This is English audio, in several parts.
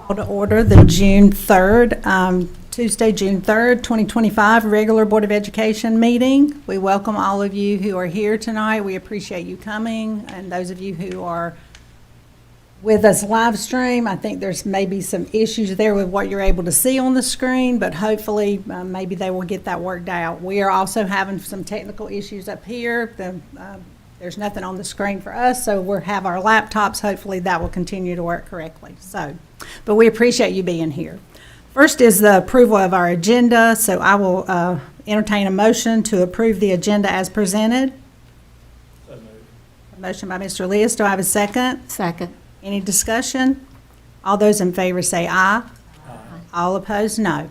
Call to order the June 3rd, Tuesday, June 3rd, 2025 regular Board of Education meeting. We welcome all of you who are here tonight. We appreciate you coming, and those of you who are with us live stream. I think there's maybe some issues there with what you're able to see on the screen, but hopefully maybe they will get that worked out. We are also having some technical issues up here. There's nothing on the screen for us, so we'll have our laptops. Hopefully that will continue to work correctly. But we appreciate you being here. First is the approval of our agenda, so I will entertain a motion to approve the agenda as presented. So moved. A motion by Mr. Lewis. Do I have a second? Second. Any discussion? All those in favor say aye. Aye. All opposed, no.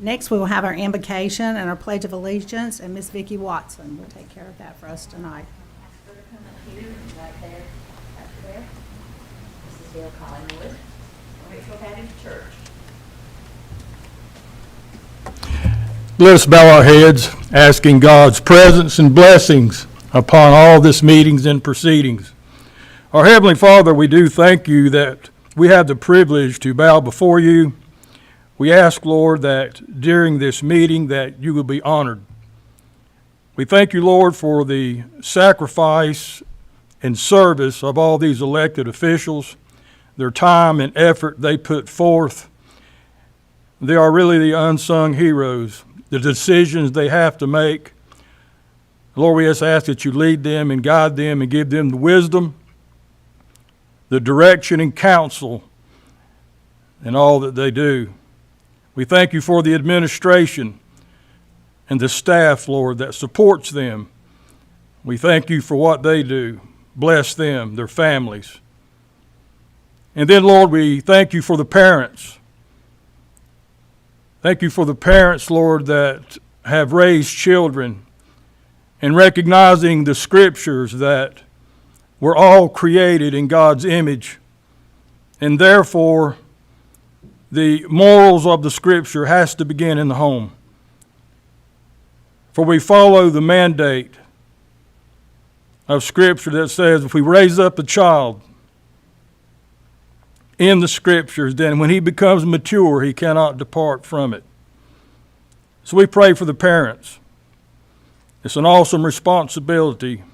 Next, we will have our invocation and our Pledge of Allegiance, and Miss Vicki Watson will take care of that for us tonight. Ask her to come up here, right there, up there. This is Bill Collingwood, Waitsville Baptist Church. Let us bow our heads, asking God's presence and blessings upon all this meetings and proceedings. Our Heavenly Father, we do thank you that we have the privilege to bow before you. We ask, Lord, that during this meeting that you will be honored. We thank you, Lord, for the sacrifice and service of all these elected officials, their time and effort they put forth. They are really the unsung heroes, the decisions they have to make. Lord, we just ask that you lead them and guide them and give them the wisdom, the direction and counsel in all that they do. We thank you for the administration and the staff, Lord, that supports them. We thank you for what they do. Bless them, their families. And then, Lord, we thank you for the parents. Thank you for the parents, Lord, that have raised children and recognizing the scriptures that we're all created in God's image, and therefore the morals of the scripture has to begin in the home. For we follow the mandate of scripture that says if we raise up a child in the scriptures, then when he becomes mature, he cannot depart from it. So we pray for the parents. It's an awesome responsibility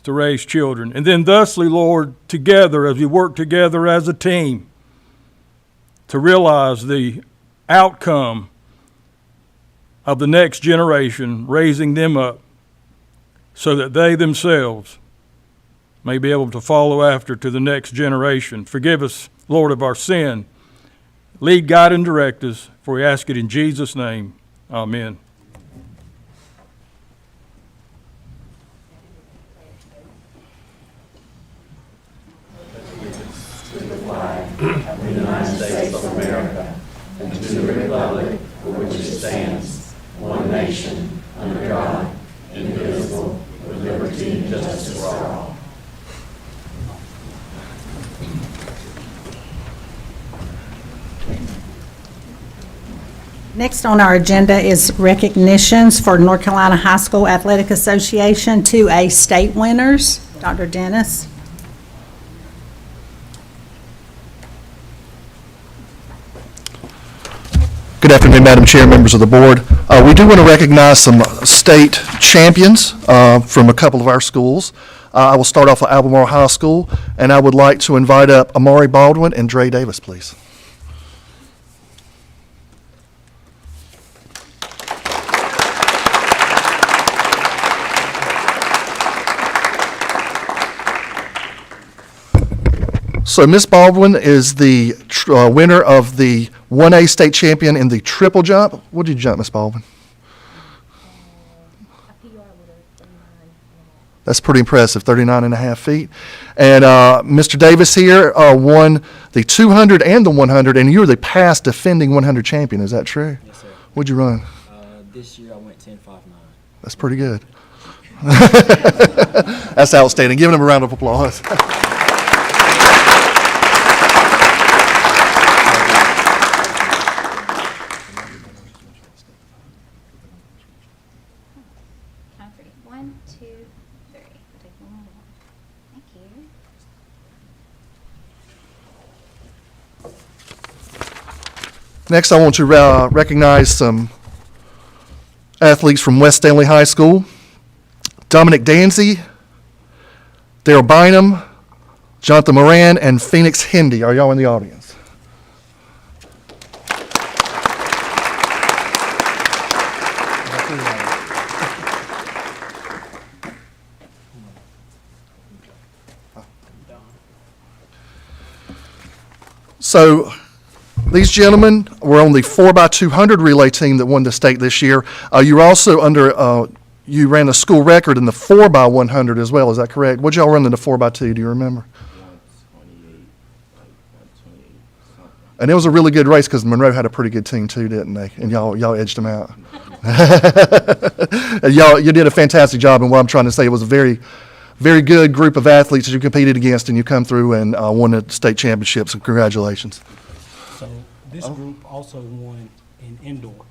to raise children. And then thusly, Lord, together, as we work together as a team, to realize the outcome of the next generation, raising them up so that they themselves may be able to follow after to the next generation. Forgive us, Lord, of our sin. Lead, guide, and direct us, for we ask it in Jesus' name. Amen. Of the United States of America, and to the republic for which it stands, one nation, under God, indivisible, with liberty and justice for all. Next on our agenda is recognitions for North Carolina High School Athletic Association 2A state winners. Dr. Dennis. Good afternoon, Madam Chair, members of the board. We do want to recognize some state champions from a couple of our schools. I will start off with Albemarle High School, and I would like to invite up Amari Baldwin and Dre Davis, please. So Ms. Baldwin is the winner of the 1A state champion in the triple jump. What did you jump, Ms. Baldwin? That's pretty impressive, 39 and a half feet. And Mr. Davis here won the 200 and the 100, and you're the past defending 100 champion. Is that true? Yes, sir. What'd you run? This year I went 10.59. That's pretty good. That's outstanding. Give him a round of applause. One, two, three. Take one more. Thank you. Next, I want to recognize some athletes from West Stanley High School. Dominic Danzy, Daryl Bynum, Jonathan Moran, and Phoenix Hendy. Are y'all in the audience? So, these gentlemen were on the 4x200 relay team that won the state this year. You were also you ran a school record in the 4x100 as well, is that correct? What'd y'all run in the 4x2, do you remember? 128, something. And it was a really good race because Monroe had a pretty good team too, didn't they? And y'all edged them out. And you did a fantastic job, and what I'm trying to say, it was a very, very good group of athletes that you competed against, and you come through and won the state championships, and congratulations. So this group also won in indoor,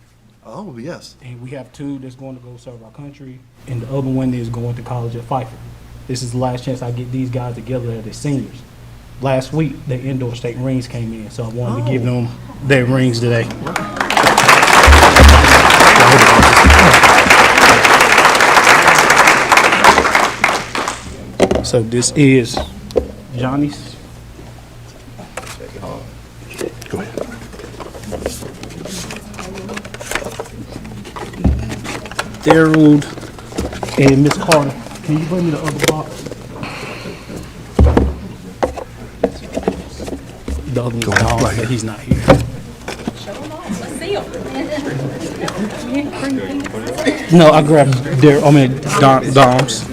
Oh, yes. and we have two that's going to go serve our country, and the other one is going to college at Pfeiffer. This is the last chance I get these guys together as seniors. Last week, the indoor state rings came in, so I wanted to give them their rings today. So this is Johnny's. Go ahead. Daryl and Miss Carter. Can you bring me the other box? The other one's Go ahead, gone, right here. but he's not here. No, I grabbed Dom's.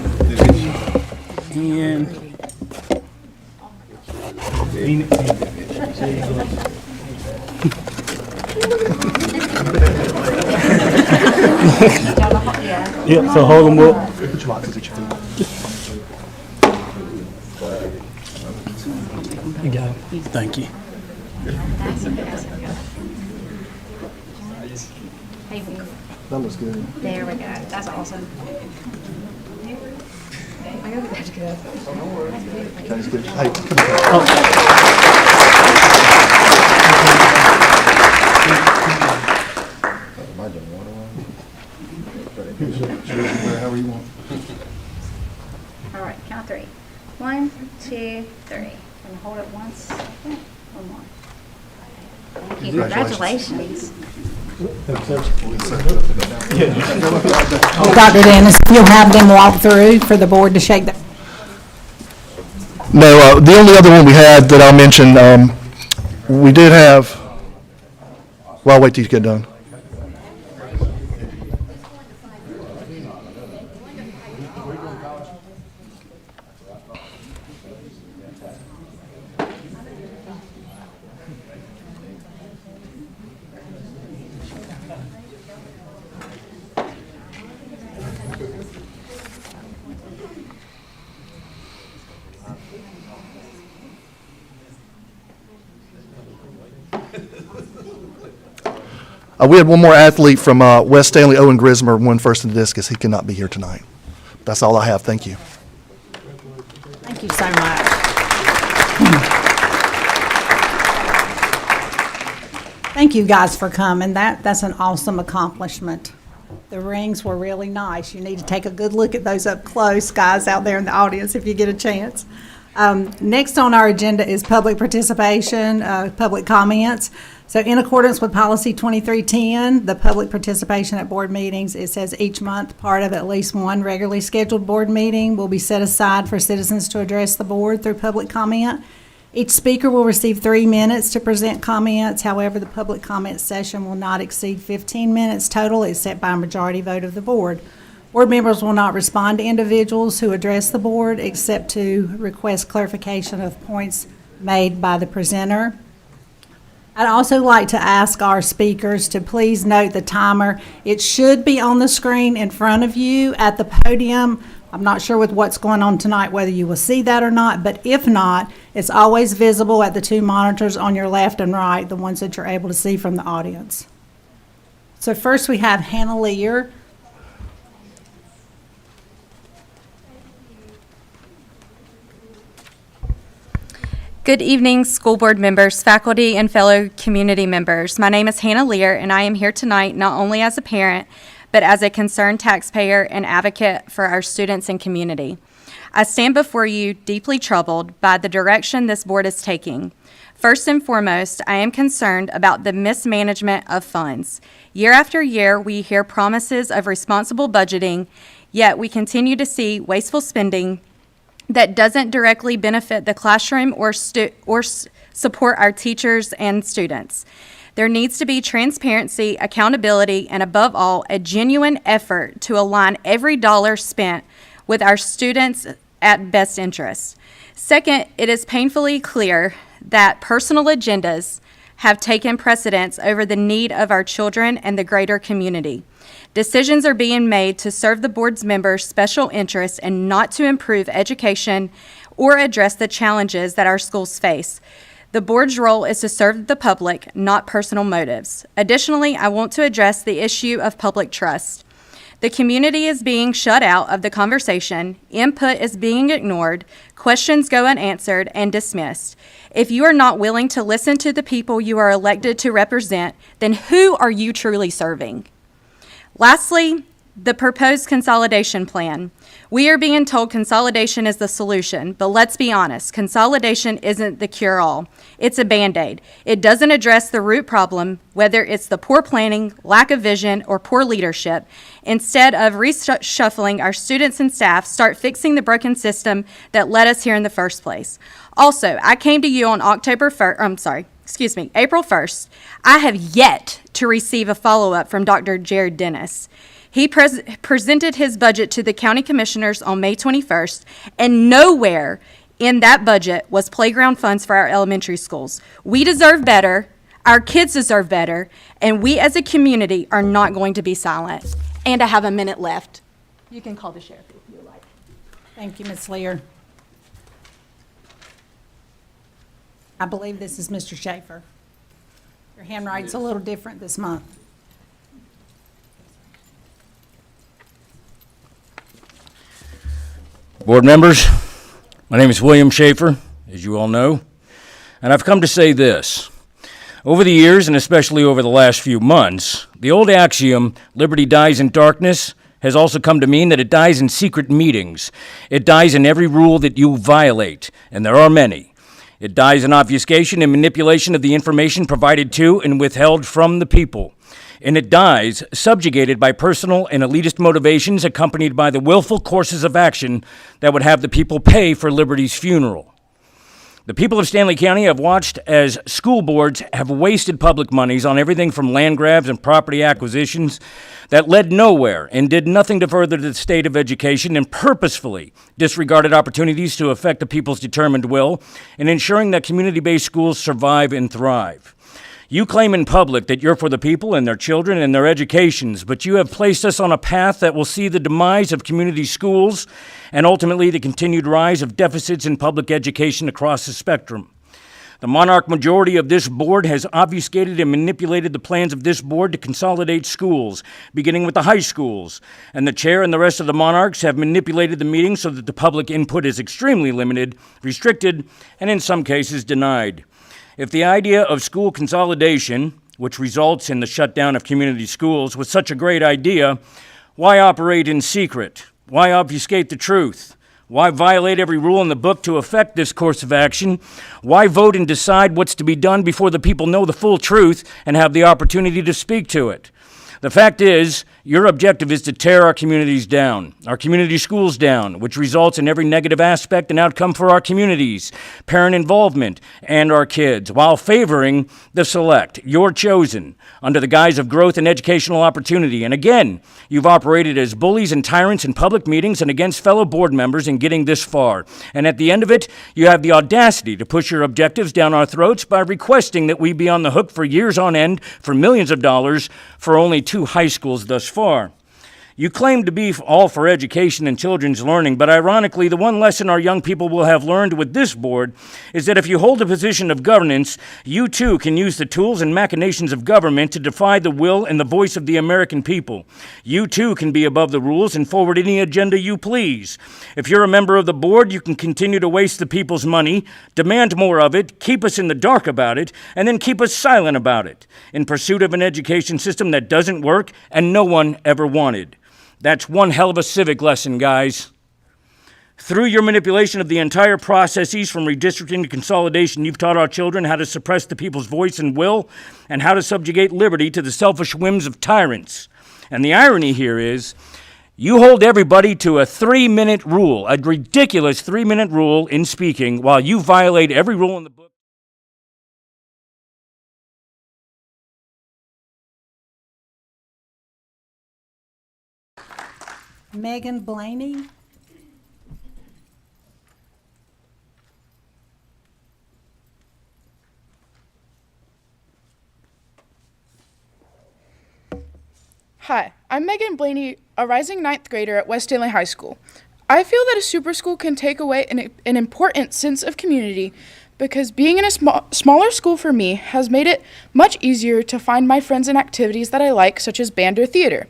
And yeah, so hold them up. You got it. Thank you. That looks good. There we go. That's awesome. I hope that's good. That's good. Hey, come on. However you want. All right, count three. 1, 2, 3. And hold it once. Second. One more. Thank you. Congratulations. Dr. Dennis, if you'll have them walk through for the board to shake the, No, the only other one we had that I'll mention, we did have, well, I'll wait till you get done. We had one more athlete from West Stanley, Owen Grismer, won first in the discus. He cannot be here tonight. That's all I have. Thank you. thank you so much. Thank you guys for coming. That's an awesome accomplishment. The rings were really nice. You need to take a good look at those up close, guys out there in the audience, if you get a chance. Next on our agenda is public participation, public comments. So in accordance with policy 2310, the public participation at board meetings, it says each month part of at least one regularly scheduled board meeting will be set aside for citizens to address the board through public comment. Each speaker will receive 3 minutes to present comments. However, the public comment session will not exceed 15 minutes total, except by a majority vote of the board. Board members will not respond to individuals who address the board except to request clarification of points made by the presenter. I'd also like to ask our speakers to please note the timer. It should be on the screen in front of you at the podium. I'm not sure with what's going on tonight whether you will see that or not, but if not, it's always visible at the 2 monitors on your left and right, the ones that you're able to see from the audience. So first we have Hannah Lear. Good evening, school board members, faculty, and fellow community members. My name is Hannah Lear, and I am here tonight not only as a parent, but as a concerned taxpayer and advocate for our students and community. I stand before you deeply troubled by the direction this board is taking. First and foremost, I am concerned about the mismanagement of funds. Year after year, we hear promises of responsible budgeting, yet we continue to see wasteful spending that doesn't directly benefit the classroom or support our teachers and students. There needs to be transparency, accountability, and above all, a genuine effort to align every dollar spent with our students' at best interest. Second, it is painfully clear that personal agendas have taken precedence over the need of our children and the greater community. Decisions are being made to serve the board's members' special interests and not to improve education or address the challenges that our schools face. The board's role is to serve the public, not personal motives. Additionally, I want to address the issue of public trust. The community is being shut out of the conversation, input is being ignored, questions go unanswered and dismissed. If you are not willing to listen to the people you are elected to represent, then who are you truly serving? Lastly, the proposed consolidation plan. We are being told consolidation is the solution, but let's be honest, consolidation isn't the cure-all. It's a Band-Aid. It doesn't address the root problem, whether it's the poor planning, lack of vision, or poor leadership. Instead of reshuffling our students and staff, start fixing the broken system that led us here in the first place. Also, I came to you on April 1st. I have yet to receive a follow-up from Dr. Jared Dennis. He presented his budget to the county commissioners on May 21st, and nowhere in that budget was playground funds for our elementary schools. We deserve better, our kids deserve better, and we as a community are not going to be silent. And I have a minute left. You can call the sheriff if you like. Thank you, Ms. Lear. I believe this is Mr. Schaefer. Your handwriting's a little different this month. Board members, my name is William Schaefer, as you all know, and I've come to say this. Over the years, and especially over the last few months, the old axiom, liberty dies in darkness, has also come to mean that it dies in secret meetings. It dies in every rule that you violate, and there are many. It dies in obfuscation and manipulation of the information provided to and withheld from the people. And it dies subjugated by personal and elitist motivations accompanied by the willful courses of action that would have the people pay for liberty's funeral. The people of Stanley County have watched as school boards have wasted public monies on everything from land grabs and property acquisitions that led nowhere and did nothing to further the state of education, and purposefully disregarded opportunities to affect the people's determined will in ensuring that community-based schools survive and thrive. You claim in public that you're for the people and their children and their educations, but you have placed us on a path that will see the demise of community schools and ultimately the continued rise of deficits in public education across the spectrum. The monarch majority of this board has obfuscated and manipulated the plans of this board to consolidate schools, beginning with the high schools. And the chair and the rest of the monarchs have manipulated the meetings so that the public input is extremely limited, restricted, and in some cases denied. If the idea of school consolidation, which results in the shutdown of community schools, was such a great idea, why operate in secret? Why obfuscate the truth? Why violate every rule in the book to effect this course of action? Why vote and decide what's to be done before the people know the full truth and have the opportunity to speak to it? The fact is, your objective is to tear our communities down, our community schools down, which results in every negative aspect and outcome for our communities, parent involvement, and our kids, while favoring the select, your chosen, under the guise of growth and educational opportunity. And again, you've operated as bullies and tyrants in public meetings and against fellow board members in getting this far. And at the end of it, you have the audacity to push your objectives down our throats by requesting that we be on the hook for years on end for millions of dollars for only 2 high schools thus far. You claim to be all for education and children's learning, but ironically, the one lesson our young people will have learned with this board is that if you hold a position of governance, you too can use the tools and machinations of government to defy the will and the voice of the American people. You too can be above the rules and forward any agenda you please. If you're a member of the board, you can continue to waste the people's money, demand more of it, keep us in the dark about it, and then keep us silent about it, in pursuit of an education system that doesn't work and no one ever wanted. That's one hell of a civic lesson, guys. Through your manipulation of the entire processes from redistricting to consolidation, you've taught our children how to suppress the people's voice and will, and how to subjugate liberty to the selfish whims of tyrants. And the irony here is, you hold everybody to a 3-minute rule, a ridiculous 3-minute rule in speaking, while you violate every rule in the book. Megan Blaney. Hi, I'm Megan Blaney, a rising 9th grader at West Stanley High School. I feel that a super school can take away an important sense of community because being in a smaller school for me has made it much easier to find my friends and activities that I like, such as band or theater.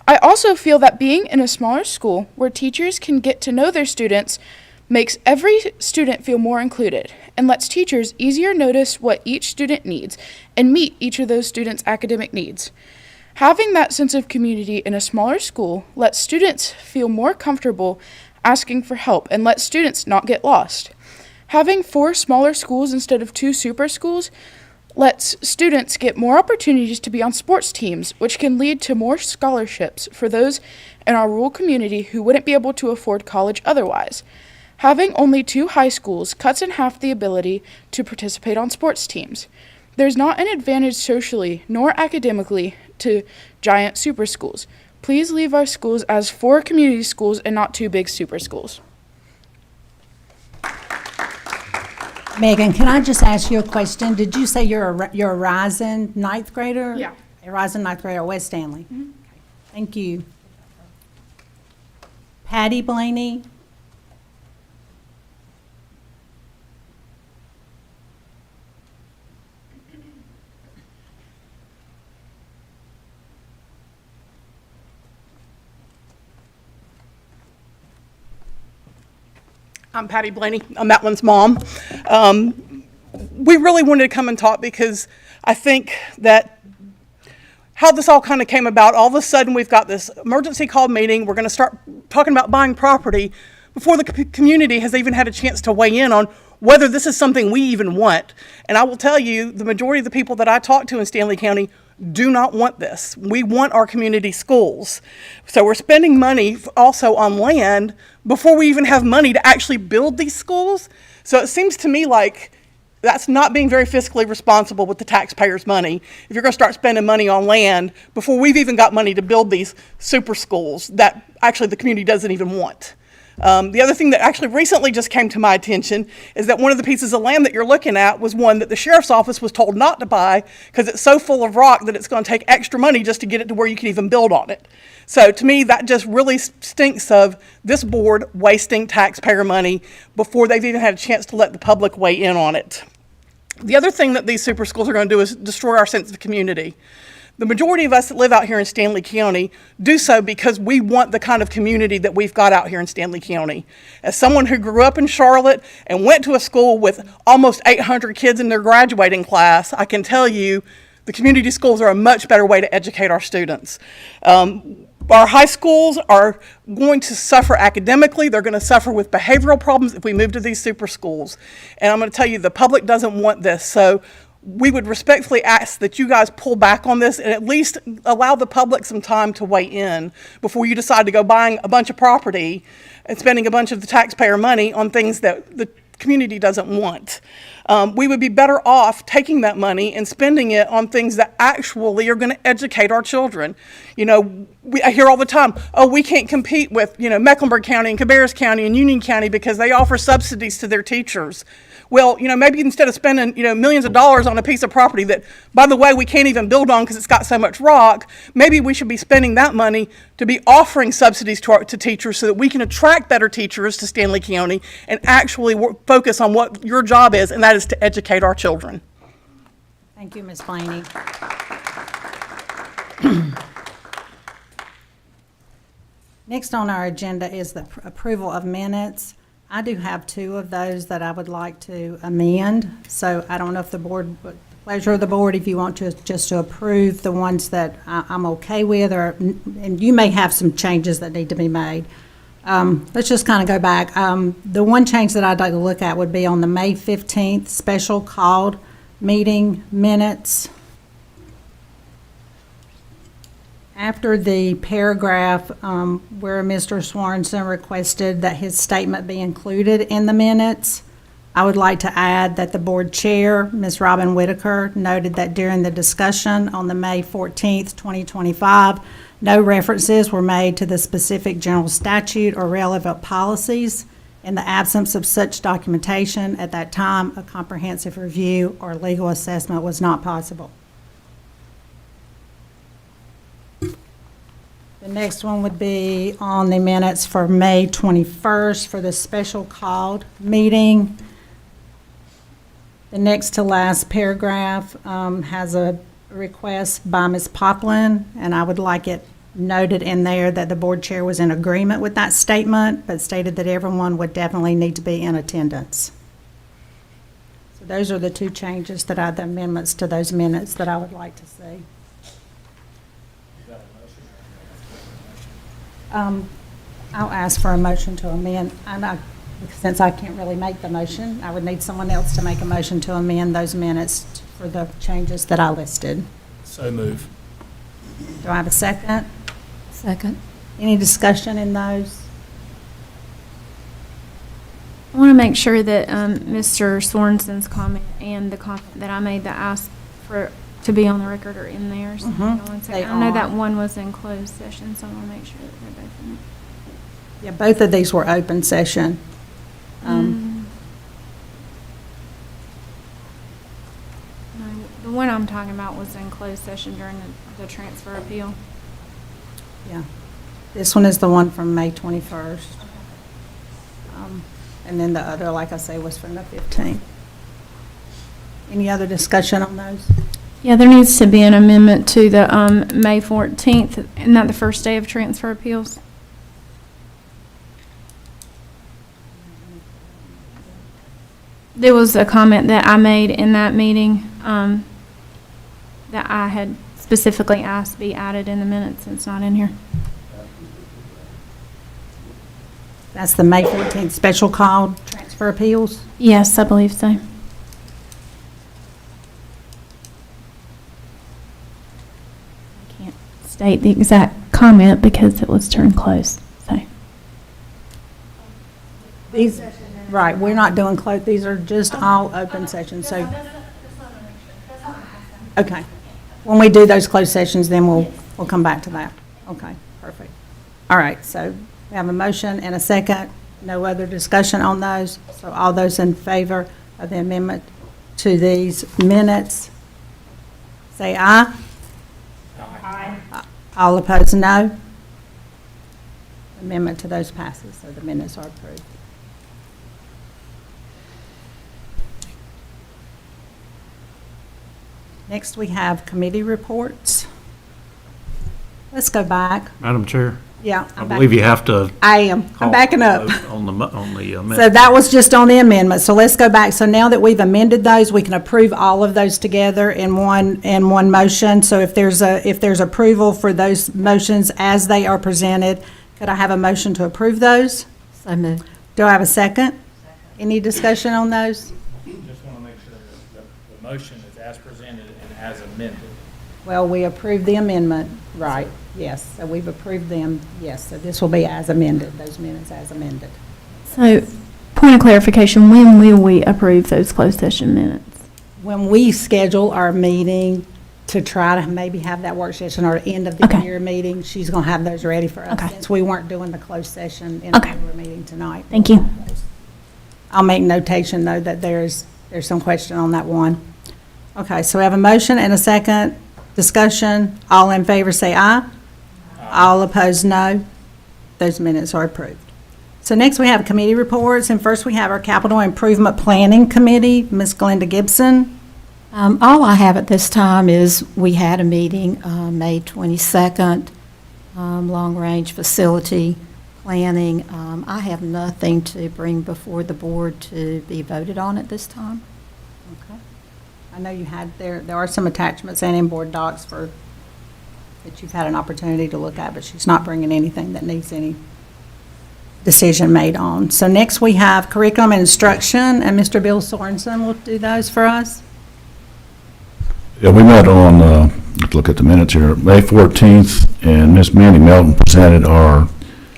I also feel that being in a smaller school where teachers can get to know their students makes every student feel more included and lets teachers easier notice what each student needs and meet each of those students' academic needs. Having that sense of community in a smaller school lets students feel more comfortable asking for help and lets students not get lost. Having 4 smaller schools instead of 2 super schools lets students get more opportunities to be on sports teams, which can lead to more scholarships for those in our rural community who wouldn't be able to afford college otherwise. Having only 2 high schools cuts in half the ability to participate on sports teams. There's not an advantage socially nor academically to giant super schools. Please leave our schools as 4 community schools and not 2 big super schools. Megan, can I just ask you a question? Did you say you're a rising 9th grader? Yeah. A rising 9th grader at West Stanley? Okay. Thank you. Patty Blaney? I'm Patty Blaney. I'm Matlin's mom. We really wanted to come and talk because I think that how this all kind of came about, all of a sudden we've got this emergency call meeting. We're going to start talking about buying property before the community has even had a chance to weigh in on whether this is something we even want. And I will tell you, the majority of the people that I talk to in Stanley County do not want this. We want our community schools. So we're spending money also on land before we even have money to actually build these schools. So it seems to me like that's not being very fiscally responsible with the taxpayers' money. If you're going to start spending money on land before we've even got money to build these super schools that actually the community doesn't even want. The other thing that actually recently just came to my attention is that one of the pieces of land that you're looking at was one that the sheriff's office was told not to buy because it's so full of rock that it's going to take extra money just to get it to where you can even build on it. So to me, that just really stinks of this board wasting taxpayer money before they've even had a chance to let the public weigh in on it. The other thing that these super schools are going to do is destroy our sense of community. The majority of us that live out here in Stanley County do so because we want the kind of community that we've got out here in Stanley County. As someone who grew up in Charlotte and went to a school with almost 800 kids in their graduating class, I can tell you the community schools are a much better way to educate our students. Our high schools are going to suffer academically. They're going to suffer with behavioral problems if we move to these super schools. And I'm going to tell you, the public doesn't want this. So we would respectfully ask that you guys pull back on this and at least allow the public some time to weigh in before you decide to go buying a bunch of property and spending a bunch of the taxpayer money on things that the community doesn't want. We would be better off taking that money and spending it on things that actually are going to educate our children. You know, I hear all the time, oh, we can't compete with, Mecklenburg County and Cabarrus County and Union County because they offer subsidies to their teachers. well, maybe instead of spending, millions of dollars on a piece of property that, by the way, we can't even build on because it's got so much rock, maybe we should be spending that money to be offering subsidies to teachers so that we can attract better teachers to Stanley County and actually focus on what your job is, and that is to educate our children. Thank you, Ms. Blaney. Next on our agenda is the approval of minutes. I do have two of those that I would like to amend, so I don't know if the pleasure of the board, if you want to just to approve the ones that I'm okay with, and you may have some changes that need to be made. Let's just kind of go back. The one change that I'd like to look at would be on the May 15th special called meeting minutes. After the paragraph where Mr. Swanson requested that his statement be included in the minutes, I would like to add that the board chair, Ms. Robin Whitaker, noted that during the discussion on the May 14th, 2025, no references were made to the specific general statute or relevant policies. In the absence of such documentation, at that time, a comprehensive review or legal assessment was not possible. The next one would be on the minutes for May 21st for the special called meeting. The next to last paragraph has a request by Ms. Poplin, and I would like it noted in there that the board chair was in agreement with that statement, but stated that everyone would definitely need to be in attendance. So those are the two changes that the amendments to those minutes that I would like to see. I'll ask for a motion to amend, since I can't really make the motion, I would need someone else to make a motion to amend those minutes for the changes that I listed. So move. Do I have a second? Second. Any discussion in those? I want to make sure that Mr. Sorensen's comment and the comment that I made that asked for to be on the record are in there. So hold on one second. They I know are. that one was in closed session, so I want to make sure that they're both in it. Yeah, both of these were open session. No, the one I'm talking about was in closed session during the transfer appeal. Yeah. This one is the one from May 21st. And then the other, like I say, was from the 15th. Any other discussion on those? Yeah, there needs to be an amendment to the May 14th. Isn't that the first day of transfer appeals? There was a comment that I made in that meeting that I had specifically asked be added in the minutes. It's not in here. That's the May 14th special call transfer appeals? Yes, I believe so. I can't state the exact comment because it was turned closed. So. These, right, we're not doing closed, these are just all open sessions, so. Okay. When we do those closed sessions, then we'll come back to that. Okay, perfect. All right, so we have a motion and a second. No other discussion on those. So all those in favor of the amendment to these minutes, say aye. Aye. All opposed, no. Amendment to those passes, so the minutes are approved. Next, we have committee reports. Let's go back. Madam Chair, Yeah. I believe you have to. I am. I'm backing up. On the amendment. So that was just on the amendment. So let's go back. So now that we've amended those, we can approve all of those together in one motion. So if there's approval for those motions as they are presented, could I have a motion to approve those? So moved. Do I have a second? Any discussion on those? Just want to make sure that the motion is as presented and as amended. Well, we approved the amendment, right, yes. So we've approved them, yes. So this will be as amended, those minutes as amended. So, point of clarification, when will we approve those closed session minutes? When we schedule our meeting to try to maybe have that work session or end of the Okay. year meeting, she's going to have those ready for us. Okay. Since we weren't doing the closed session in the Okay. regular meeting tonight. Thank you. I'll make notation, though, that there's some question on that one. Okay, so we have a motion and a second. Discussion. All in favor say aye. All opposed, no. Those minutes are approved. So next we have committee reports, and first we have our Capital Improvement Planning Committee, Ms. Glenda Gibson. All I have at this time is we had a meeting, May 22nd, long-range facility planning. I have nothing to bring before the board to be voted on at this time. Okay. I know you had, there are some attachments and inboard docs that you've had an opportunity to look at, but she's not bringing anything that needs any decision made on. So next we have curriculum and instruction, and Mr. Bill Sorensen will do those for us. Yeah, we met on, let's look at the minutes here, May 14th, and Ms. Mandy Melton presented our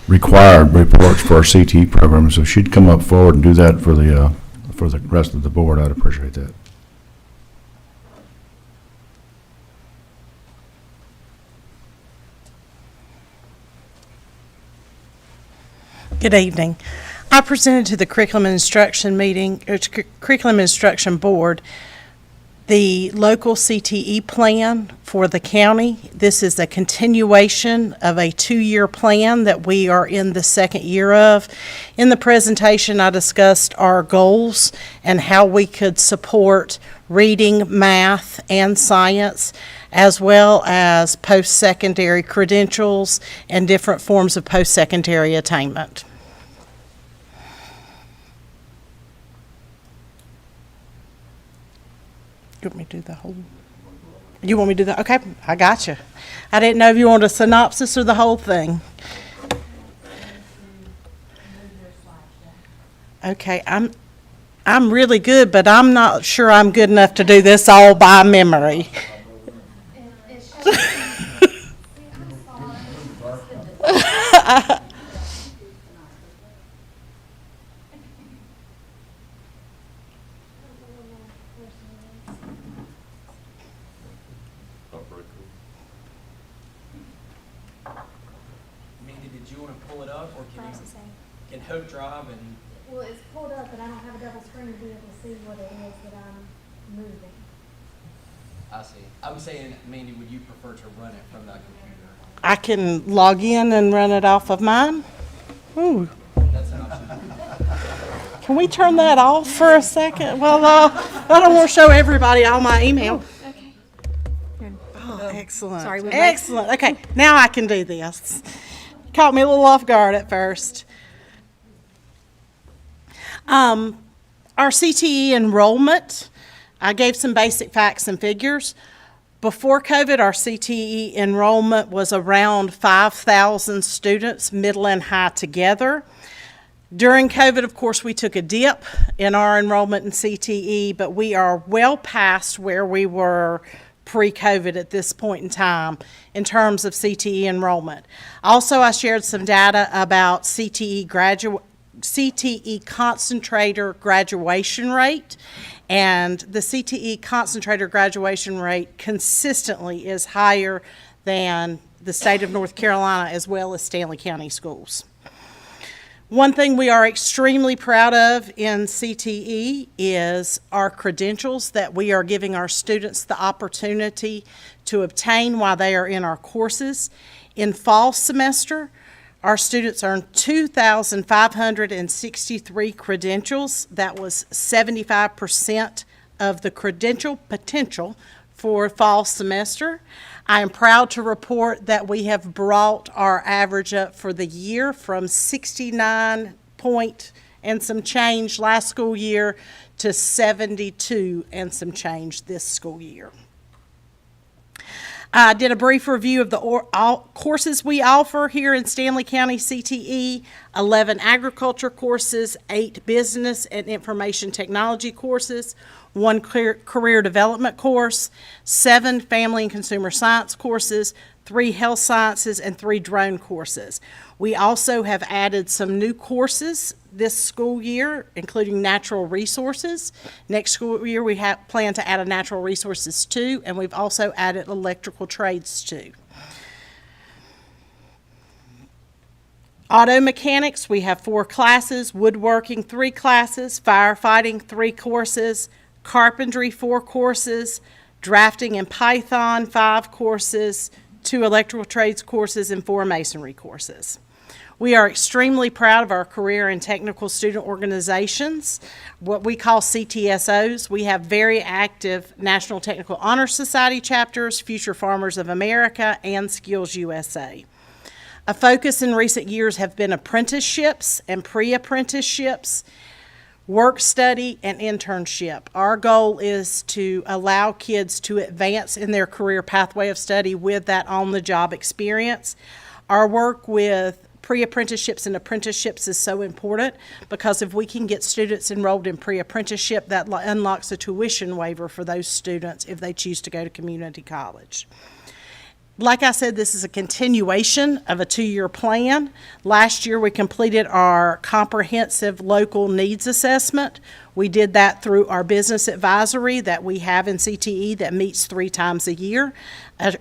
required reports for our CTE program, so if she'd come up forward and do that for the rest of the board, I'd appreciate that. Good evening. I presented to the Curriculum and Instruction Curriculum and Instruction Board the local CTE plan for the county. This is a continuation of a 2-year plan that we are in the second year of. In the presentation, I discussed our goals and how we could support reading, math, and science, as well as post-secondary credentials and different forms of post-secondary attainment. You want me to do the whole? You want me to do that? Okay, I got you. I didn't know if you wanted a synopsis or the whole thing. Okay, I'm really good, but I'm not sure I'm good enough to do this all by memory. Can Hope drive and? Well, it's pulled up, but I don't have a double screen to be able to see what it is that I'm moving. I see. I'm saying, Mandy, would you prefer to run it from that computer? I can log in and run it off of mine. Ooh. That's an option. Can we turn that off for a second? Well, I don't want to show everybody all my email. Okay. Oh, excellent. Sorry, we excellent. Okay, now I can do this. Caught me a little off guard at first. Our CTE enrollment, I gave some basic facts and figures. Before COVID, our CTE enrollment was around 5,000 students, middle and high together. During COVID, of course, we took a dip in our enrollment in CTE, but we are well past where we were pre-COVID at this point in time in terms of CTE enrollment. Also, I shared some data about CTE concentrator graduation rate, and the CTE concentrator graduation rate consistently is higher than the state of North Carolina as well as Stanley County schools. One thing we are extremely proud of in CTE is our credentials that we are giving our students the opportunity to obtain while they are in our courses. In fall semester, our students earned 2,563 credentials. That was 75% of the credential potential for fall semester. I am proud to report that we have brought our average up for the year from 69 point and some change last school year to 72 and some change this school year. I did a brief review of the courses we offer here in Stanley County CTE, 11 agriculture courses, 8 business and information technology courses, 1 career development course, 7 family and consumer science courses, 3 health sciences, and 3 drone courses. We also have added some new courses this school year, including natural resources. Next school year, we plan to add a natural resources 2, and we've also added electrical trades 2. Auto mechanics, we have 4 classes, woodworking 3 classes, firefighting 3 courses, carpentry 4 courses, drafting and Python 5 courses, 2 electrical trades courses, and 4 masonry courses. We are extremely proud of our career and technical student organizations, what we call CTSOs. We have very active National Technical Honor Society chapters, Future Farmers of America, and Skills USA. A focus in recent years have been apprenticeships and pre-apprenticeships, work study, and internship. Our goal is to allow kids to advance in their career pathway of study with that on-the-job experience. Our work with pre-apprenticeships and apprenticeships is so important because if we can get students enrolled in pre-apprenticeship, that unlocks a tuition waiver for those students if they choose to go to community college. Like I said, this is a continuation of a 2-year plan. Last year, we completed our comprehensive local needs assessment. We did that through our business advisory that we have in CTE that meets 3 times a year,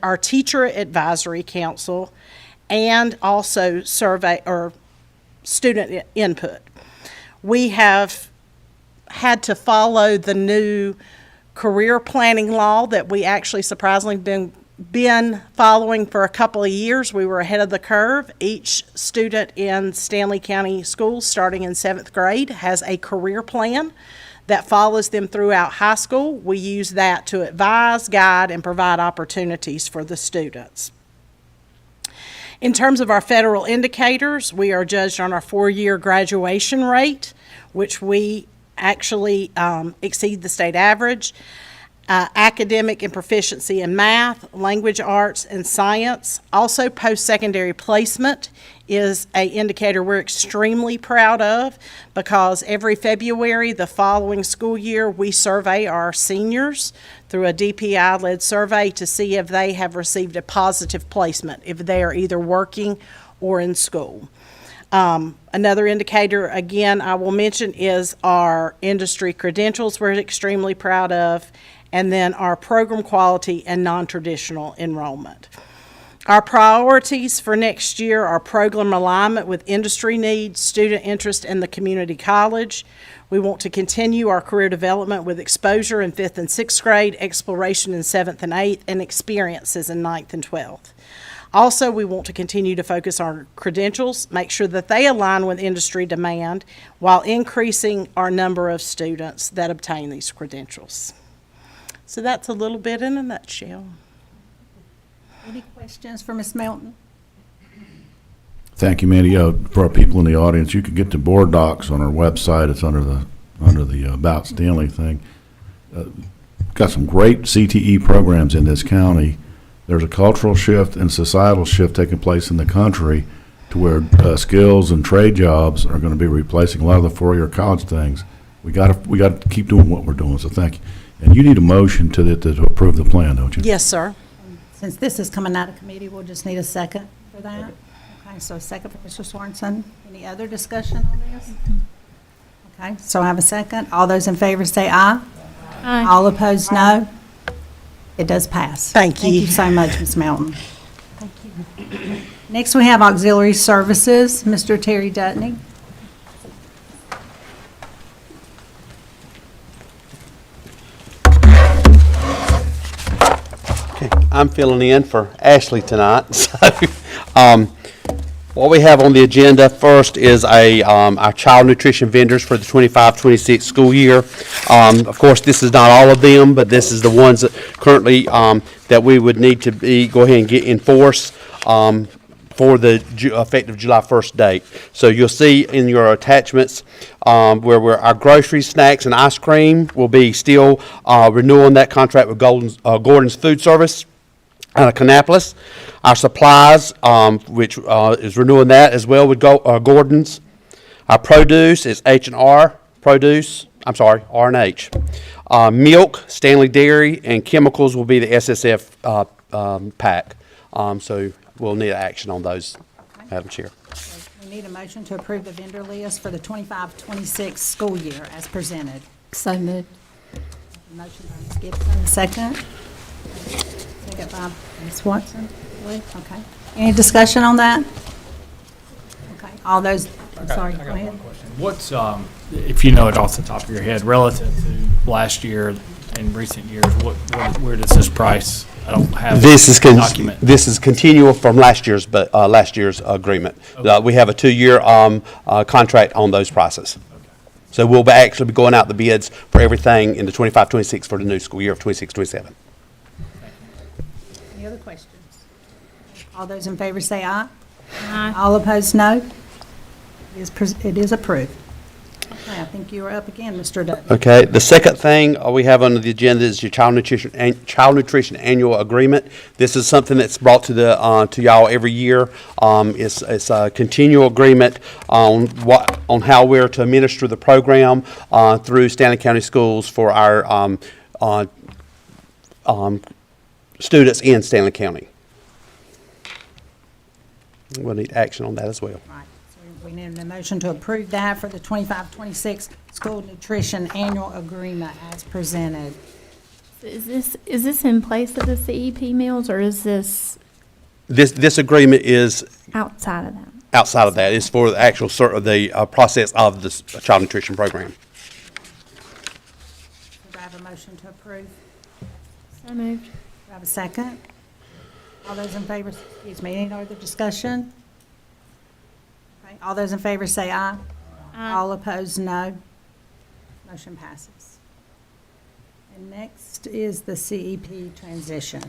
our teacher advisory council, and also survey or student input. We have had to follow the new career planning law that we actually surprisingly been following for a couple of years. We were ahead of the curve. Each student in Stanley County schools starting in 7th grade has a career plan that follows them throughout high school. We use that to advise, guide, and provide opportunities for the students. In terms of our federal indicators, we are judged on our 4-year graduation rate, which we actually exceed the state average. Academic and proficiency in math, language arts, and science. Also, post-secondary placement is an indicator we're extremely proud of because every February the following school year we survey our seniors through a DPI-led survey to see if they have received a positive placement, if they are either working or in school. Another indicator, again, I will mention is our industry credentials we're extremely proud of, and then our program quality and non-traditional enrollment. Our priorities for next year are program alignment with industry needs, student interest in the community college. We want to continue our career development with exposure in 5th and 6th grade, exploration in 7th and 8th, and experiences in 9th and 12th. Also, we want to continue to focus on credentials, make sure that they align with industry demand while increasing our number of students that obtain these credentials. So that's a little bit in a nutshell. Any questions for Ms. Melton? Thank you, Mandy. For our people in the audience, you can get the board docs on our website. It's under the About Stanley thing. Got some great CTE programs in this county. There's a cultural shift and societal shift taking place in the country to where skills and trade jobs are going to be replacing a lot of the 4-year college things. We got to keep doing what we're doing. So thank you. And you need a motion to approve the plan, don't you? Yes, sir. Since this is coming out of committee, we'll just need a second for that. Okay, so a second for Mr. Sorensen. Any other discussion on this? Okay, so I have a second. All those in favor say aye. Aye. All opposed, no. It does pass. Thank you. Thank you so much, Ms. Melton. Thank you. Next, we have auxiliary services, Mr. Terry Dutney. I'm filling in for Ashley tonight. So, what we have on the agenda first is our child nutrition vendors for the 25-26 school year. Of course, this is not all of them, but this is the ones that currently that we would need to go ahead and get in force for the effective July 1st date. So you'll see in your attachments where our groceries, snacks, and ice cream will be still renewing that contract with Gordon's Food Service out of Kannapolis. Our supplies, which is renewing that as well with Gordon's. Our produce is H&R Produce. I'm sorry, R&H. Milk, Stanley Dairy, and chemicals will be the SSF pack. So we'll need action on those, Madam Chair. We need a motion to approve the vendor list for the 25-26 school year as presented. So moved. Motion by Ms. Gibson, second. Second by Ms. Watson. Okay. Any discussion on that? Okay. All those, sorry, go ahead. What's, if you know it off the top of your head, relative to last year and recent years, where does this price? I don't have This is the document. this is continual from last year's agreement. We have a 2-year contract on those prices. So we'll actually be going out the bids for everything in the 25-26 for the new school year of 26-27. Any other questions? All those in favor say aye. Aye. All opposed, no. It is approved. Okay, I think you are up again, Mr. Dudley. Okay, the second thing we have on the agenda is your child nutrition annual agreement. This is something that's brought to to y'all every year. It's a continual agreement on how we're to administer the program through Stanley County Schools for our students in Stanley County. We'll need action on that as well. Right, so we need a motion to approve that for the 25-26 school nutrition annual agreement as presented. Is this in place of the CEP meals, or is this This agreement is outside of that? outside of that. It's for the actual process of the child nutrition program. Do I have a motion to approve? So moved. Do I have a second? All those in favor, excuse me, any other discussion? Okay, all those in favor say aye. Aye. All opposed, no. Motion passes. And next is the CEP transition.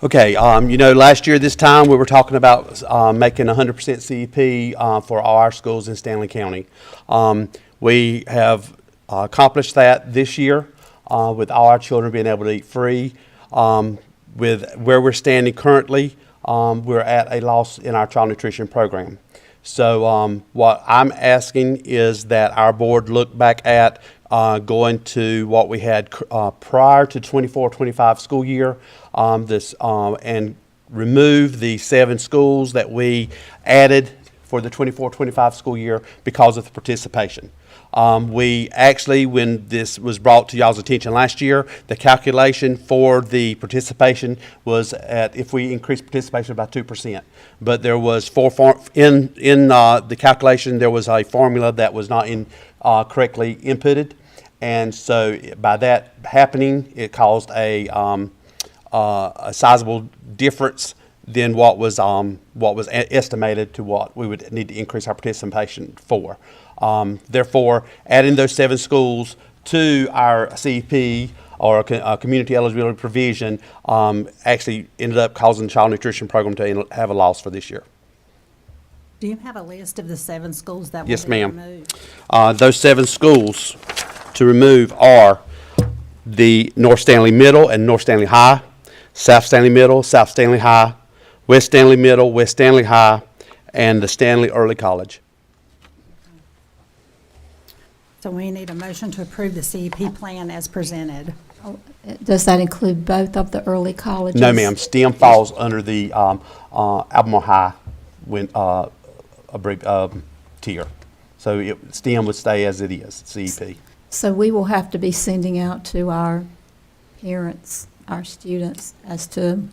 Okay, last year this time, we were talking about making 100% CEP for all our schools in Stanley County. We have accomplished that this year with all our children being able to eat free. With where we're standing currently, we're at a loss in our child nutrition program. So what I'm asking is that our board look back at going to what we had prior to 24-25 school year, and remove the 7 schools that we added for the 24-25 school year because of the participation. We actually, when this was brought to y'all's attention last year, the calculation for the participation was at, if we increased participation by 2%. But there was in the calculation, there was a formula that was not correctly inputted. And so by that happening, it caused a sizable difference than what was estimated to what we would need to increase our participation for. Therefore, adding those 7 schools to our CEP or a community eligibility provision actually ended up causing the child nutrition program to have a loss for this year. Do you have a list of the 7 schools that will Yes, be ma'am. removed? Those 7 schools to remove are the North Stanley Middle and North Stanley High, South Stanley Middle, South Stanley High, West Stanley Middle, West Stanley High, and the Stanley Early College. So we need a motion to approve the CEP plan as presented. Does that include both of the early colleges? No, ma'am. STEM falls under the Albemarle High tier. So STEM would stay as it is, CEP. So we will have to be sending out to our parents, our students, as to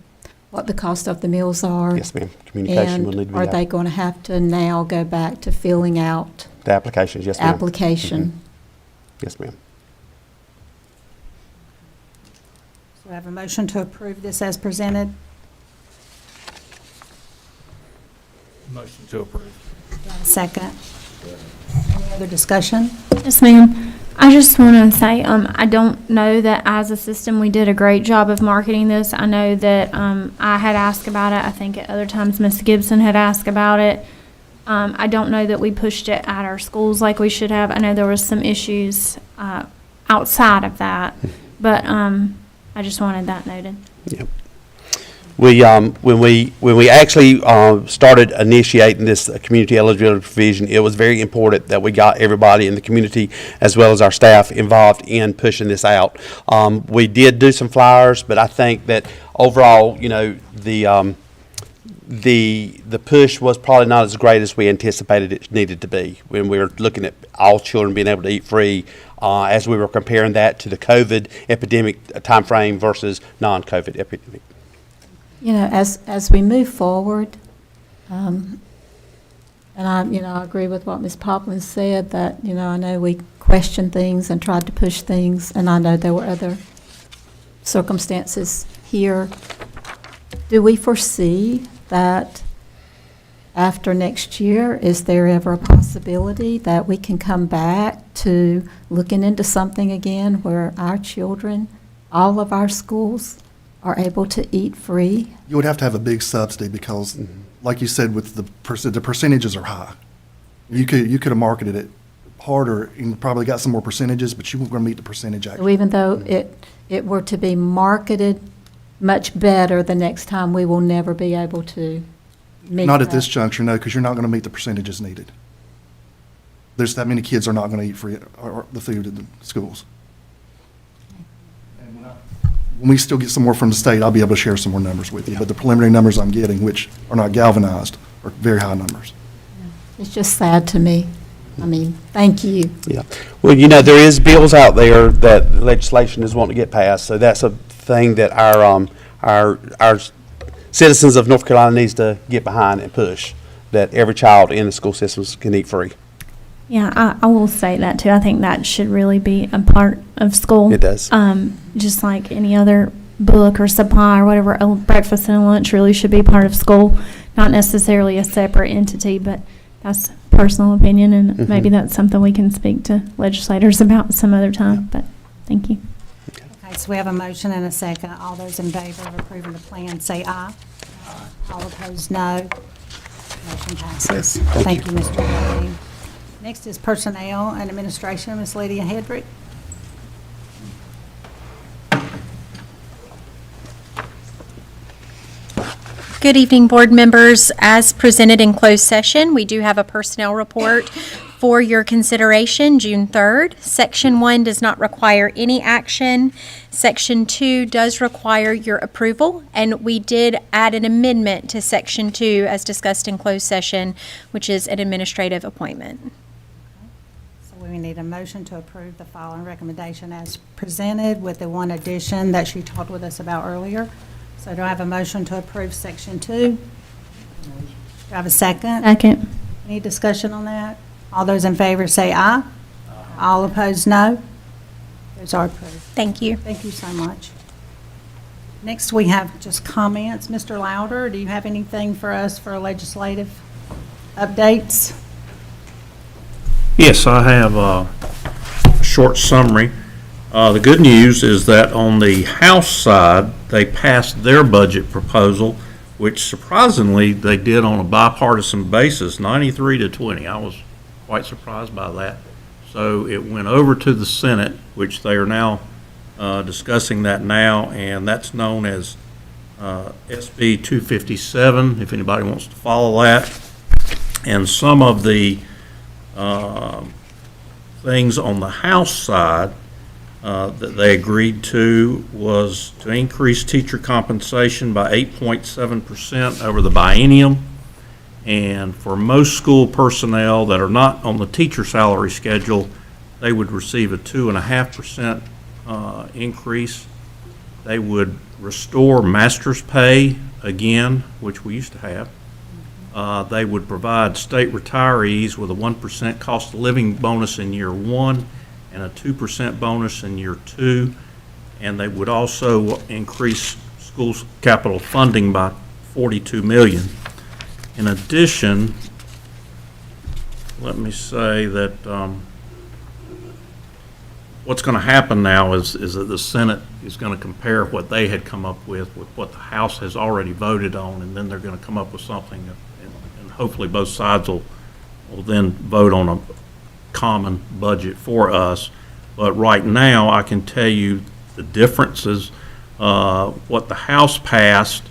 what the cost of the meals are. Yes, ma'am. Communication will need to be And are out. they going to have to now go back to filling out The applications, yes, ma'am. application? Yes, ma'am. So I have a motion to approve this as presented. Motion to approve. Do I have a second? Any other discussion? Yes, ma'am. I just want to say, I don't know that as a system we did a great job of marketing this. I know that I had asked about it. I think at other times Ms. Gibson had asked about it. I don't know that we pushed it at our schools like we should have. I know there was some issues outside of that, but I just wanted that noted. Yep. When we actually started initiating this community eligibility provision, it was very important that we got everybody in the community as well as our staff involved in pushing this out. We did do some flyers, but I think that overall, the push was probably not as great as we anticipated it needed to be when we were looking at all children being able to eat free, as we were comparing that to the COVID epidemic timeframe versus non-COVID epidemic. You know, as we move forward, And I agree with what Ms. Poplin said, that, I know we questioned things and tried to push things, and I know there were other circumstances here. Do we foresee that after next year, is there ever a possibility that we can come back to looking into something again where our children, all of our schools, are able to eat free? You would have to have a big subsidy because, like you said, with the percentages are high. You could have marketed it harder and probably got some more percentages, but you weren't going to meet the percentage So actually. even though it were to be marketed much better, the next time we will never be able to meet Not at that. this juncture, no, because you're not going to meet the percentages needed. There's that many kids are not going to eat free or the food in the schools. When we still get some more from the state, I'll be able to share some more numbers with you. But the preliminary numbers I'm getting, which are not galvanized, are very high numbers. It's just sad to me. I mean, thank you. Yeah. Well, there is bills out there that legislation is wanting to get passed, so that's a thing that our citizens of North Carolina needs to get behind and push, that every child in the school systems can eat free. Yeah, I will say that too. I think that should really be a part of school. It does. Just like any other book or supply or whatever, a breakfast and a lunch really should be part of school, not necessarily a separate entity, but that's personal opinion, and maybe that's something we can speak to legislators about some other time, but thank you. Okay, so we have a motion and a second. All those in favor of approving the plan, say aye. All opposed, no. Motion passes. Thank you, Mr. Lane. Next is Personnel and Administration, Ms. Lydia Hedrick. Good evening, board members. As presented in closed session, we do have a personnel report for your consideration, June 3rd. Section 1 does not require any action. Section 2 does require your approval, and we did add an amendment to Section 2 as discussed in closed session, which is an administrative appointment. So we need a motion to approve the following recommendation as presented with the one addition that she talked with us about earlier. So do I have a motion to approve Section 2? Do I have a second? Second. Any discussion on that? All those in favor say aye. All opposed, no. Those are approved. Thank you. Thank you so much. Next, we have just comments. Mr. Louder, do you have anything for us for legislative updates? Yes, I have a short summary. The good news is that on the House side, they passed their budget proposal, which surprisingly they did on a bipartisan basis, 93-20. I was quite surprised by that. So it went over to the Senate, which they are now discussing that now, and that's known as SB 257, if anybody wants to follow that. And some of the things on the House side that they agreed to was to increase teacher compensation by 8.7% over the biennium. And for most school personnel that are not on the teacher salary schedule, they would receive a 2.5% increase. They would restore master's pay again, which we used to have. They would provide state retirees with a 1% cost of living bonus in year 1 and a 2% bonus in year 2. And they would also increase schools' capital funding by $42 million. In addition, let me say that what's going to happen now is that the Senate is going to compare what they had come up with what the House has already voted on, and then they're going to come up with something, and hopefully both sides will then vote on a common budget for us. But right now, I can tell you the differences. What the House passed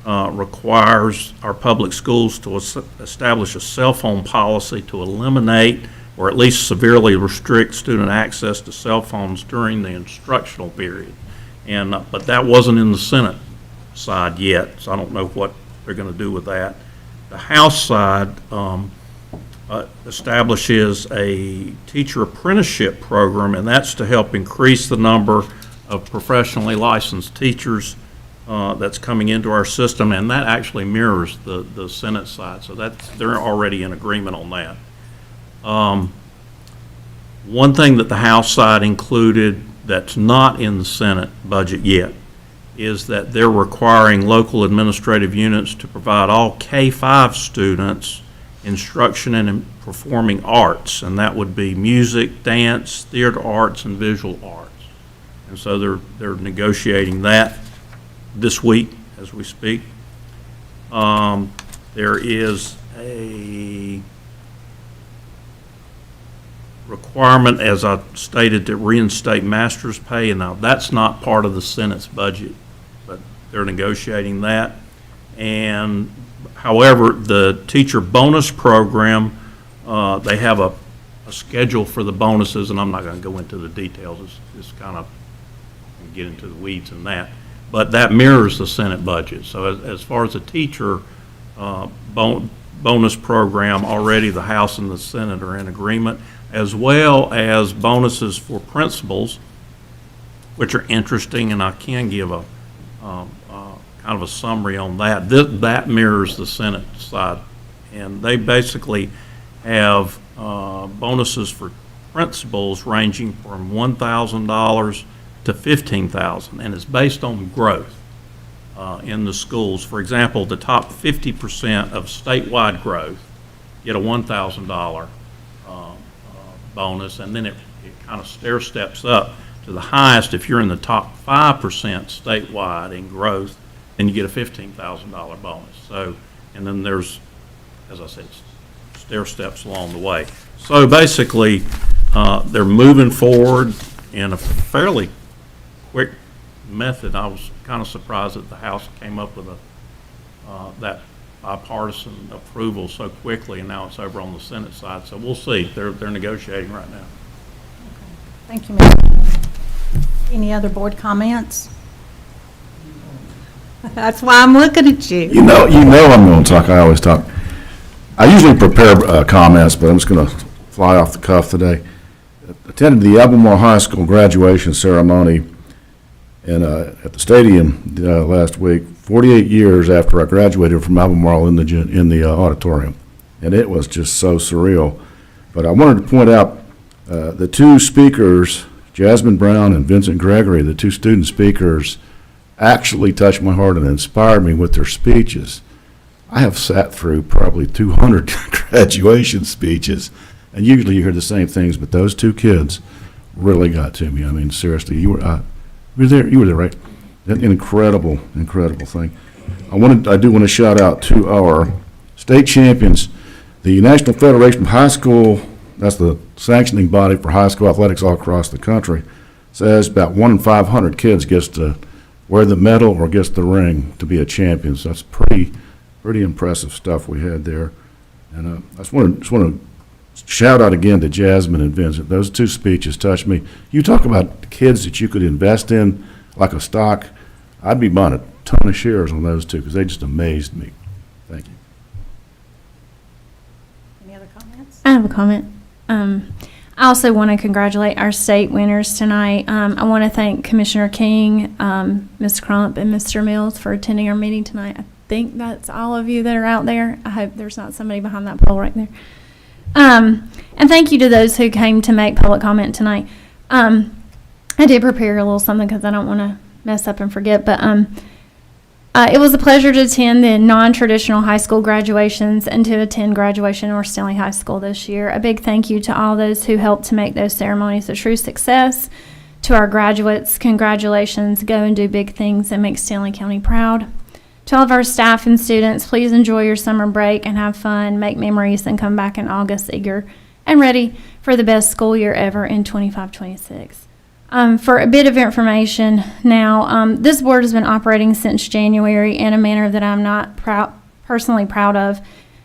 requires our public schools to establish a cell phone policy to eliminate or at least severely restrict student access to cell phones during the instructional period. And but that wasn't in the Senate side yet, so I don't know what they're going to do with that. The House side establishes a teacher apprenticeship program, and that's to help increase the number of professionally licensed teachers that's coming into our system, and that actually mirrors the Senate side, so they're already in agreement on that. One thing that the House side included that's not in the Senate budget yet is that they're requiring local administrative units to provide all K-5 students instruction in performing arts, and that would be music, dance, theater arts, and visual arts. And so they're negotiating that this week as we speak. There is a requirement, as I stated, to reinstate master's pay, and now that's not part of the Senate's budget, but they're negotiating that. And however, the teacher bonus program, they have a schedule for the bonuses, and I'm not going to go into the details. It's kind of get into the weeds in that. But that mirrors the Senate budget. So as far as the teacher bonus program, already the House and the Senate are in agreement, as well as bonuses for principals, which are interesting, and I can give a kind of a summary on that. That mirrors the Senate side, and they basically have bonuses for principals ranging from $1,000 to $15,000, and it's based on growth in the schools. For example, the top 50% of statewide growth get a $1,000 bonus, and then it kind of stair steps up to the highest. If you're in the top 5% statewide in growth, then you get a $15,000 bonus. So, and then there's, as I said, stair steps along the way. So basically, they're moving forward in a fairly quick method. I was kind of surprised that the House came up with that bipartisan approval so quickly, and now it's over on the Senate side. So we'll see. They're negotiating right now. Thank you, Mr. Any other board comments? That's why I'm looking at you. You know I'm going to talk. I always talk. I usually prepare comments, but I'm just going to fly off the cuff today. Attended the Albemarle High School graduation ceremony at the stadium last week, 48 years after I graduated from Albemarle in the auditorium, and it was just so surreal. But I wanted to point out the two speakers, Jasmine Brown and Vincent Gregory, the two student speakers, actually touched my heart and inspired me with their speeches. I have sat through probably 200 graduation speeches, and usually you hear the same things, but those two kids really got to me. I mean, seriously, you were there. You were there, right? An incredible thing. I do want to shout out to our state champions, the National Federation of High School. That's the sanctioning body for high school athletics all across the country. Says about 1 in 500 kids gets to wear the medal or gets the ring to be a champion. So that's pretty impressive stuff we had there. And I just want to shout out again to Jasmine and Vincent. Those two speeches touched me. You talk about kids that you could invest in like a stock. I'd be buying a ton of shares on those two because they just amazed me. Thank you. Any other comments? I have a comment. I also want to congratulate our state winners tonight. I want to thank Commissioner King, Ms. Crump, and Mr. Mills for attending our meeting tonight. I think that's all of you that are out there. I hope there's not somebody behind that pole right there. And thank you to those who came to make public comment tonight. I did prepare a little something because I don't want to mess up and forget, but it was a pleasure to attend the non-traditional high school graduations and to attend graduation at North Stanley High School this year. A big thank you to all those who helped to make those ceremonies a true success. To our graduates, congratulations. Go and do big things and make Stanley County proud. To all of our staff and students, please enjoy your summer break and have fun, make memories, and come back in August eager and ready for the best school year ever in 25-26. For a bit of information now, this board has been operating since January in a manner that I'm not personally proud of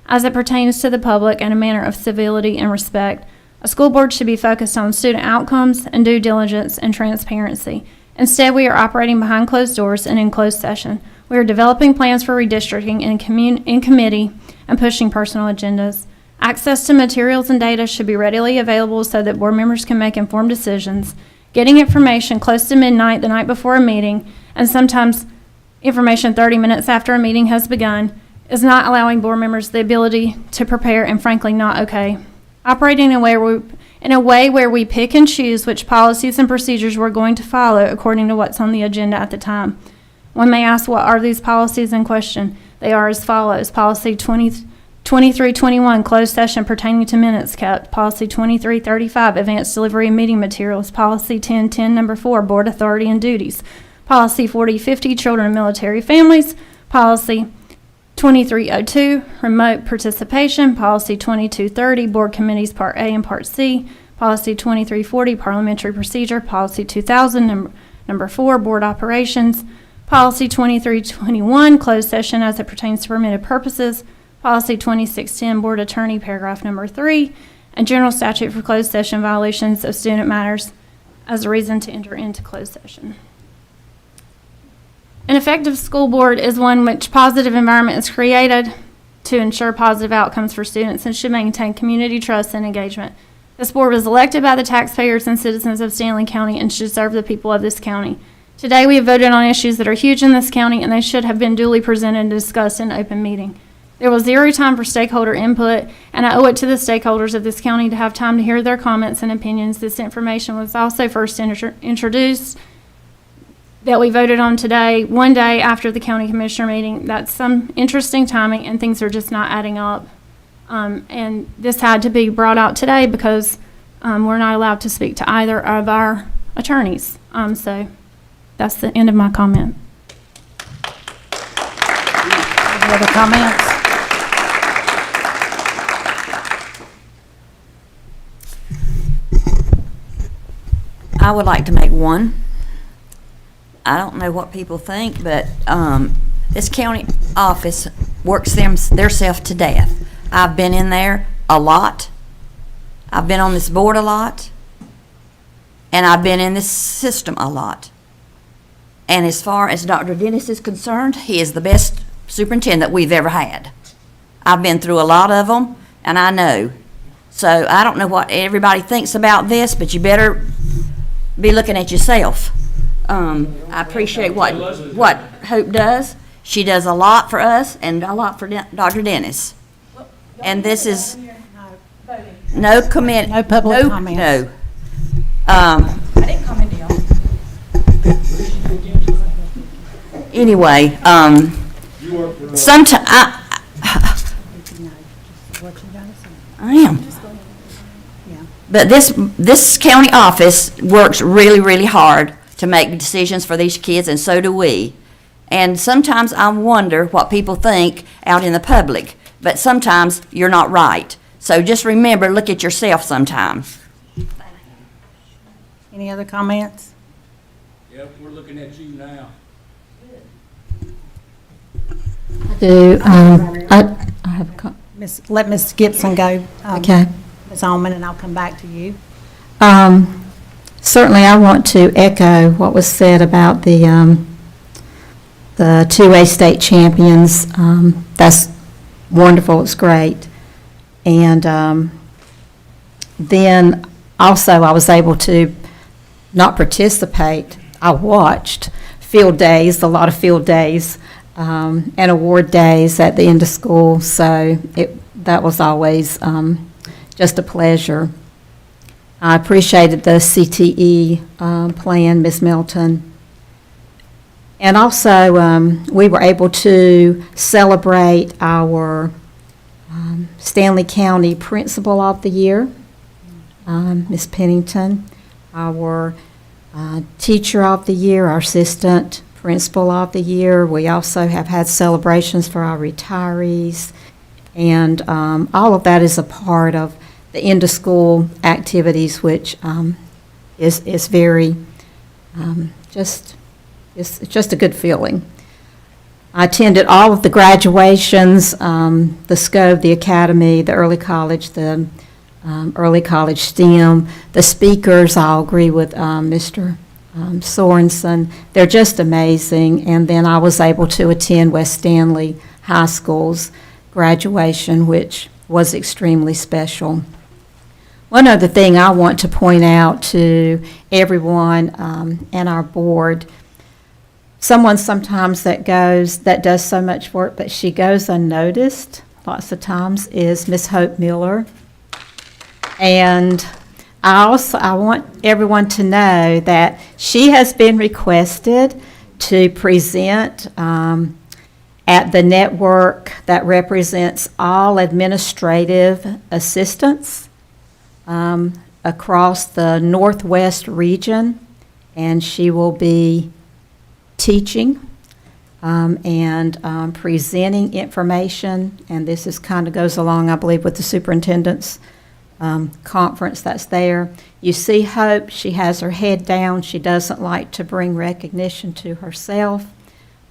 as it pertains to the public and a manner of civility and respect. A school board should be focused on student outcomes and due diligence and transparency. Instead, we are operating behind closed doors and in closed session. We are developing plans for redistricting in committee and pushing personal agendas. Access to materials and data should be readily available so that board members can make informed decisions. Getting information close to midnight the night before a meeting and sometimes information 30 minutes after a meeting has begun is not allowing board members the ability to prepare and frankly not okay. Operating in a way where we pick and choose which policies and procedures we're going to follow according to what's on the agenda at the time. One may ask, what are these policies in question? They are as follows. Policy 2321, closed session pertaining to minutes kept. Policy 2335, advanced delivery of meeting materials. Policy 1010, number 4, board authority and duties. Policy 4050, children of military families. Policy 2302, remote participation. Policy 2230, board committees, Part A and Part C. Policy 2340, parliamentary procedure. Policy 2000, number 4, board operations. Policy 2321, closed session as it pertains to permitted purposes. Policy 2610, board attorney, paragraph number 3, and general statute for closed session violations of student matters as a reason to enter into closed session. An effective school board is one which positive environment is created to ensure positive outcomes for students and should maintain community trust and engagement. This board was elected by the taxpayers and citizens of Stanley County and should serve the people of this county. Today, we have voted on issues that are huge in this county, and they should have been duly presented and discussed in open meeting. There was zero time for stakeholder input, and I owe it to the stakeholders of this county to have time to hear their comments and opinions. This information was also first introduced that we voted on today, one day after the county commissioner meeting. That's some interesting timing, and things are just not adding up. And this had to be brought out today because we're not allowed to speak to either of our attorneys. So that's the end of my comment. Any other comments? I would like to make one. I don't know what people think, but this county office works theirself to death. I've been in there a lot. I've been on this board a lot. And I've been in this system a lot. And as far as Dr. Dennis is concerned, he is the best superintendent we've ever had. I've been through a lot of them, and I know. So I don't know what everybody thinks about this, but you better be looking at yourself. I appreciate what Hope does. She does a lot for us and a lot for Dr. Dennis. And this is no comment. No public comments. No. I didn't comment to y'all. Anyway, sometimes I am. But this county office works really, really hard to make decisions for these kids, and so do we. And sometimes I wonder what people think out in the public, but sometimes you're not right. So just remember, look at yourself sometimes. Any other comments? Yep, we're looking at you now. I have a Let Ms. Gibson go. Okay. Ms. Allman, and I'll come back to you. Certainly, I want to echo what was said about the 2A state champions. That's wonderful. It's great. And then also, I was able to not participate. I watched field days, a lot of field days, and award days at the end of school. So that was always just a pleasure. I appreciated the CTE plan, Ms. Milton. And also, we were able to celebrate our Stanley County Principal of the Year, Ms. Pennington, our Teacher of the Year, our Assistant Principal of the Year. We also have had celebrations for our retirees, and all of that is a part of the end-of-school activities, which is very, it's just a good feeling. I attended all of the graduations, the SCOVE, the Academy, the early college, the early college STEM. The speakers, I'll agree with Mr. Sorensen. They're just amazing. And then I was able to attend West Stanley High School's graduation, which was extremely special. One other thing I want to point out to everyone and our board, someone sometimes that does so much work, but she goes unnoticed lots of times, is Miss Hope Miller. And I want everyone to know that she has been requested to present at the network that represents all administrative assistants across the Northwest region, and she will be teaching and presenting information, and this is kind of goes along, I believe, with the superintendent's conference that's there. You see Hope, she has her head down. She doesn't like to bring recognition to herself,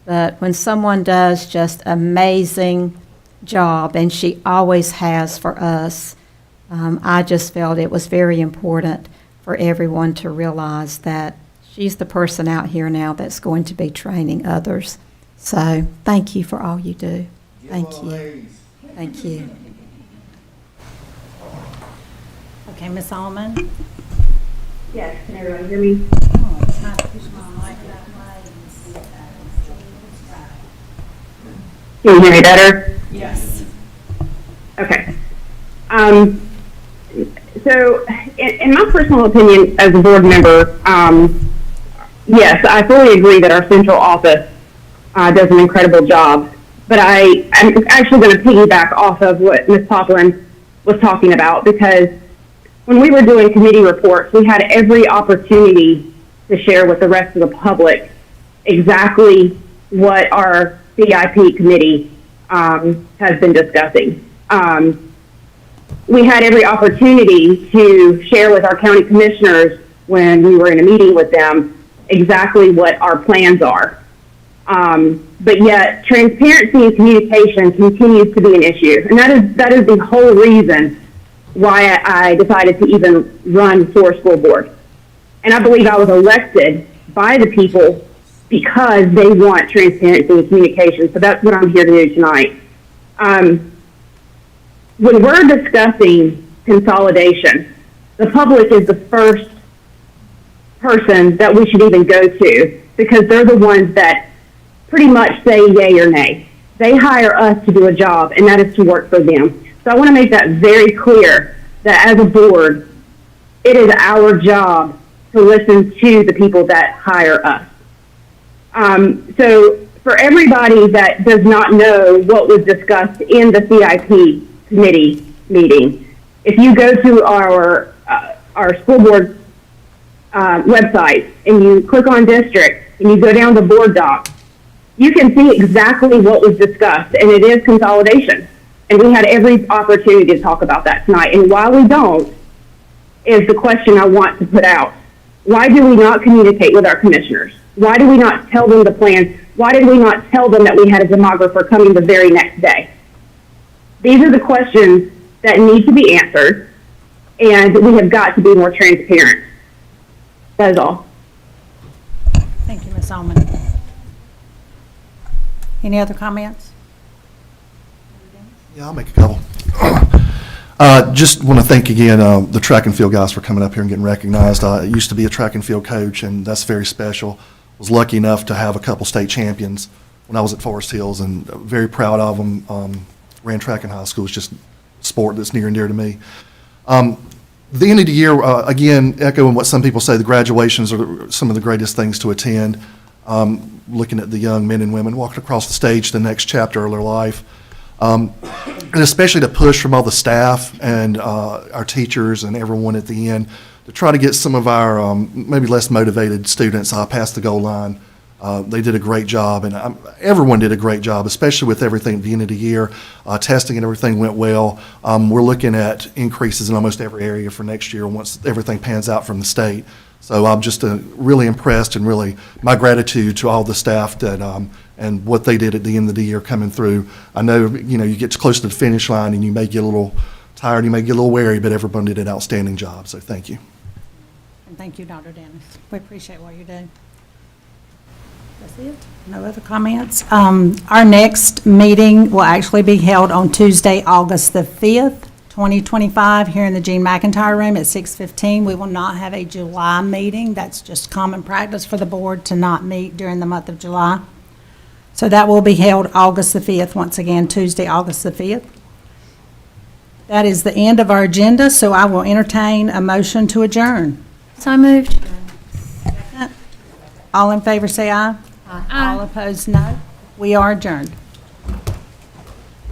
but when someone does just amazing job, and she always has for us, I just felt it was very important for everyone to realize that she's the person out here now that's going to be training others. So thank you for all you do. Thank you. Thank you. Okay, Ms. Almond? Yes, can everyone hear me? Can you hear me better? Yes. Okay. So, in my personal opinion as a board member, yes, I fully agree that our central office does an incredible job. But I'm actually going to piggyback off of what Ms. Poplin was talking about, because when we were doing committee reports, we had every opportunity to share with the rest of the public exactly what our CIP committee has been discussing. We had every opportunity to share with our county commissioners when we were in a meeting with them exactly what our plans are. But yet transparency and communication continues to be an issue. And that is the whole reason why I decided to even run for school board. And I believe I was elected by the people because they want transparency and communication. So that's what I'm here to do tonight. When we're discussing consolidation, the public is the first person that we should even go to, because they're the ones that pretty much say yay or nay. They hire us to do a job, and that is to work for them. So I want to make that very clear, that as a board, it is our job to listen to the people that hire us. So for everybody that does not know what was discussed in the CIP committee meeting, if you go to our school board website and you click on district and you go down to board doc, you can see exactly what was discussed, and it is consolidation. And we had every opportunity to talk about that tonight. And why we don't is the question I want to put out. Why do we not communicate with our commissioners? Why do we not tell them the plan? Why did we not tell them that we had a demographer coming the very next day? These are the questions that need to be answered, and we have got to be more transparent. That is all. Thank you, Ms. Almond. Any other comments? Yeah, I'll make a couple. Just want to thank again the track and field guys for coming up here and getting recognized. I used to be a track and field coach, and that's very special. Was lucky enough to have a couple state champions when I was at Forest Hills, and very proud of them. Ran track in high school. It's just a sport that's near and dear to me. The end of the year, again, echoing what some people say, the graduations are some of the greatest things to attend. Looking at the young men and women walking across the stage to the next chapter of their life. And especially to push from all the staff and our teachers and everyone at the end to try to get some of our maybe less motivated students past the goal line. They did a great job, and everyone did a great job, especially with everything at the end of the year. Testing and everything went well. We're looking at increases in almost every area for next year once everything pans out from the state. So I'm just really impressed, and really my gratitude to all the staff that and what they did at the end of the year coming through. I know, you get close to the finish line and you may get a little tired, you may get a little wary, but everyone did an outstanding job. So thank you. And thank you, Dr. Dennis. We appreciate what you do. That's it. No other comments. Our next meeting will actually be held on Tuesday, August the 5th, 2025, here in the Gene McIntyre Room at 6:15. We will not have a July meeting. That's just common practice for the board to not meet during the month of July. So that will be held August the 5th, once again, Tuesday, August the 5th. That is the end of our agenda, so I will entertain a motion to adjourn. So moved. All in favor, say aye. All opposed, no. We are adjourned.